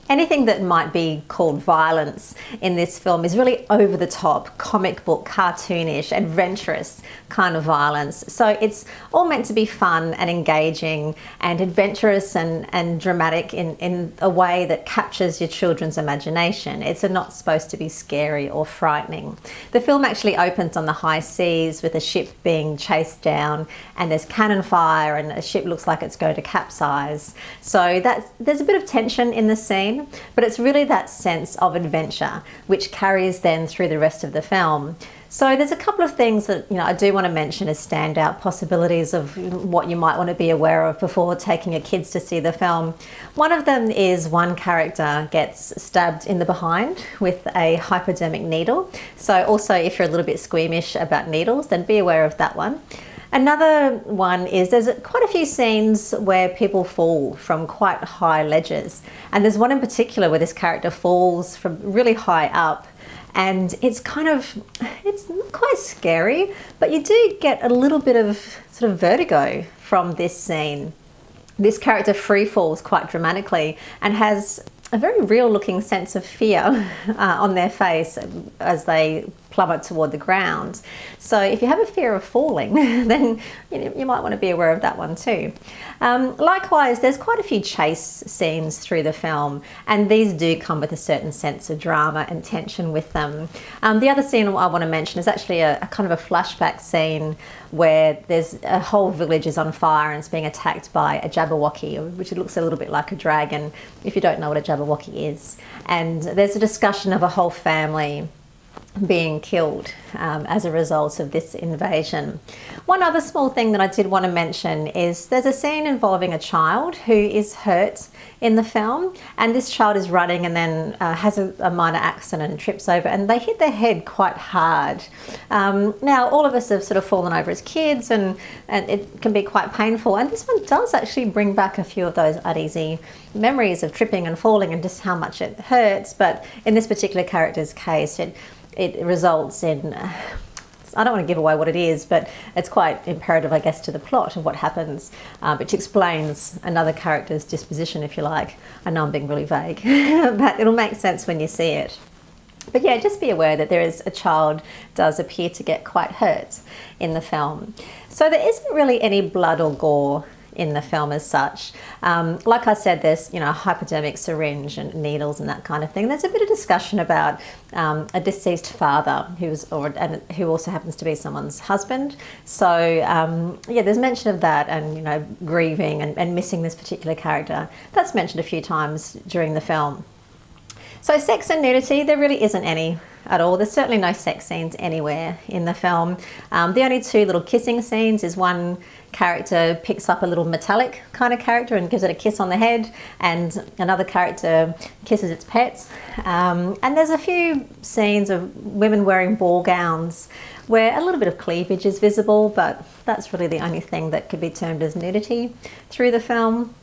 anything that might be called violence in this film is really over the top, comic book, cartoonish, adventurous kind of violence. So it's all meant to be fun and engaging and adventurous and dramatic in a way that captures your children's imagination. It's not supposed to be scary or frightening. The film actually opens on the high seas with a ship being chased down, and there's cannon fire and a ship looks like it's going to capsize. So there's a bit of tension in the scene, but it's really that sense of adventure which carries then through the rest of the film. So there's a couple of things that I do want to mention as standout possibilities of what you might want to be aware of before taking your kids to see the film. One of them is one character gets stabbed in the behind with a hypodermic needle. So also, if you're a little bit squeamish about needles, then be aware of that one. Another one is there's quite a few scenes where people fall from quite high ledges. And there's one in particular where this character falls from really high up. And it's not quite scary, but you do get a little bit of sort of vertigo from this scene. This character free falls quite dramatically and has a very real looking sense of fear on their face as they plummet toward the ground. So if you have a fear of falling, then you might want to be aware of that one too. Likewise, there's quite a few chase scenes through the film, and these do come with a certain sense of drama and tension with them. The other scene I want to mention is actually a kind of a flashback scene where there's a whole village is on fire and it's being attacked by a Jabberwocky, which looks a little bit like a dragon if you don't know what a Jabberwocky is. And there's a discussion of a whole family being killed as a result of this invasion. One other small thing that I did want to mention is there's a scene involving a child who is hurt in the film, and this child is running and then has a minor accident and trips over, and they hit their head quite hard. Now, all of us have sort of fallen over as kids, and it can be quite painful, and this one does actually bring back a few of those uneasy memories of tripping and falling and just how much it hurts. But in this particular character's case, it results in, I don't want to give away what it is, but it's quite imperative, I guess, to the plot of what happens, which explains another character's disposition, if you like. I know I'm being really vague, but it'll make sense when you see it. But yeah, just be aware that a child does appear to get quite hurt in the film. So there isn't really any blood or gore in the film as such. Like I said, there's a hypodermic syringe and needles and that kind of thing. There's a bit of discussion about a deceased father who also happens to be someone's husband. So yeah, there's mention of that, and grieving and missing this particular character. That's mentioned a few times during the film. So sex and nudity, there really isn't any at all. There's certainly no sex scenes anywhere in the film. The only two little kissing scenes is one character picks up a little metallic kind of character and gives it a kiss on the head, and another character kisses its pets. And there's a few scenes of women wearing ball gowns where a little bit of cleavage is visible, but that's really the only thing that could be termed as nudity through the film.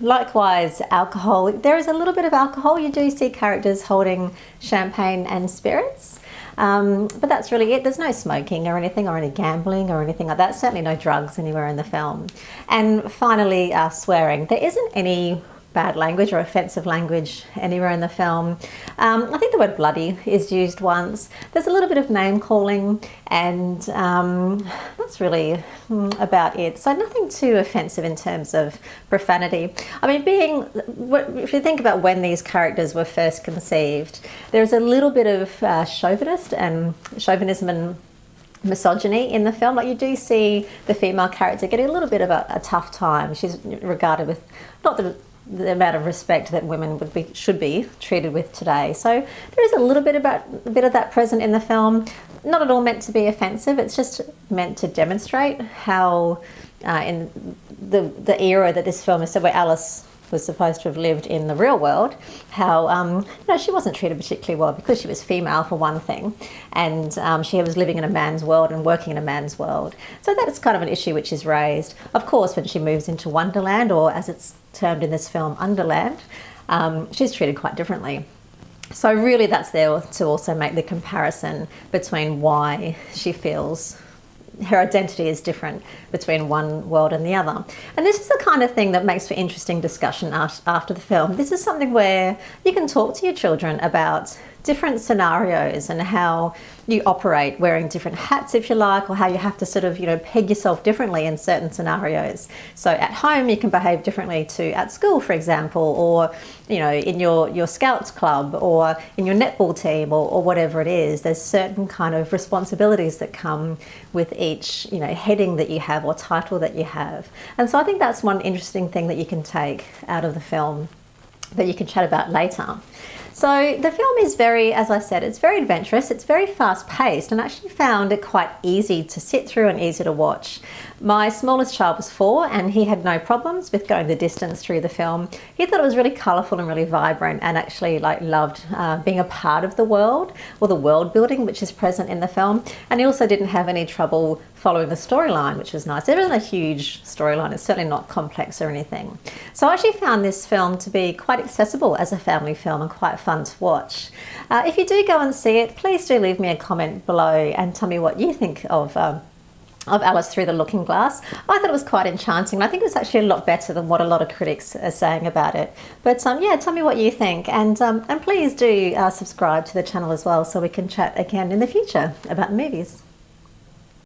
Likewise, alcohol. There is a little bit of alcohol. You do see characters holding champagne and spirits, but that's really it. There's no smoking or anything, or any gambling or anything like that. Certainly no drugs anywhere in the film. And finally, swearing. There isn't any bad language or offensive language anywhere in the film. I think the word bloody is used once. There's a little bit of name calling, and that's really about it. So nothing too offensive in terms of profanity. I mean, if you think about when these characters were first conceived, there's a little bit of chauvinism and misogyny in the film. Like, you do see the female character getting a little bit of a tough time. She's regarded with not the amount of respect that women should be treated with today. So there is a little bit of that present in the film. Not at all meant to be offensive. It's just meant to demonstrate how in the era that this film is set, where Alice was supposed to have lived in the real world, how she wasn't treated particularly well because she was female, for one thing, and she was living in a man's world and working in a man's world. So that's kind of an issue which is raised. Of course, when she moves into Wonderland, or as it's termed in this film, Underland, she's treated quite differently. So really that's there to also make the comparison between why she feels her identity is different between one world and the other. And this is the kind of thing that makes for interesting discussion after the film. This is something where you can talk to your children about different scenarios and how you operate, wearing different hats if you like, or how you have to sort of, peg yourself differently in certain scenarios. So at home you can behave differently to at school, for example, or in your scouts club or in your netball team or whatever it is. There's certain kind of responsibilities that come with each heading that you have or title that you have. And so I think that's one interesting thing that you can take out of the film that you can chat about later. So the film is very, as I said, it's very adventurous, it's very fast paced, and I actually found it quite easy to sit through and easy to watch. My smallest child was 4 and he had no problems with going the distance through the film. He thought it was really colourful and really vibrant, and actually loved being a part of the world, or the world building which is present in the film. And he also didn't have any trouble following the storyline, which was nice. There isn't a huge storyline, it's certainly not complex or anything. So I actually found this film to be quite accessible as a family film and quite fun to watch. If you do go and see it, please do leave me a comment below and tell me what you think of Alice Through the Looking Glass. I thought it was quite enchanting. I think it was actually a lot better than what a lot of critics are saying about it. But yeah, tell me what you think, and please do subscribe to the channel as well, so we can chat again in the future about movies.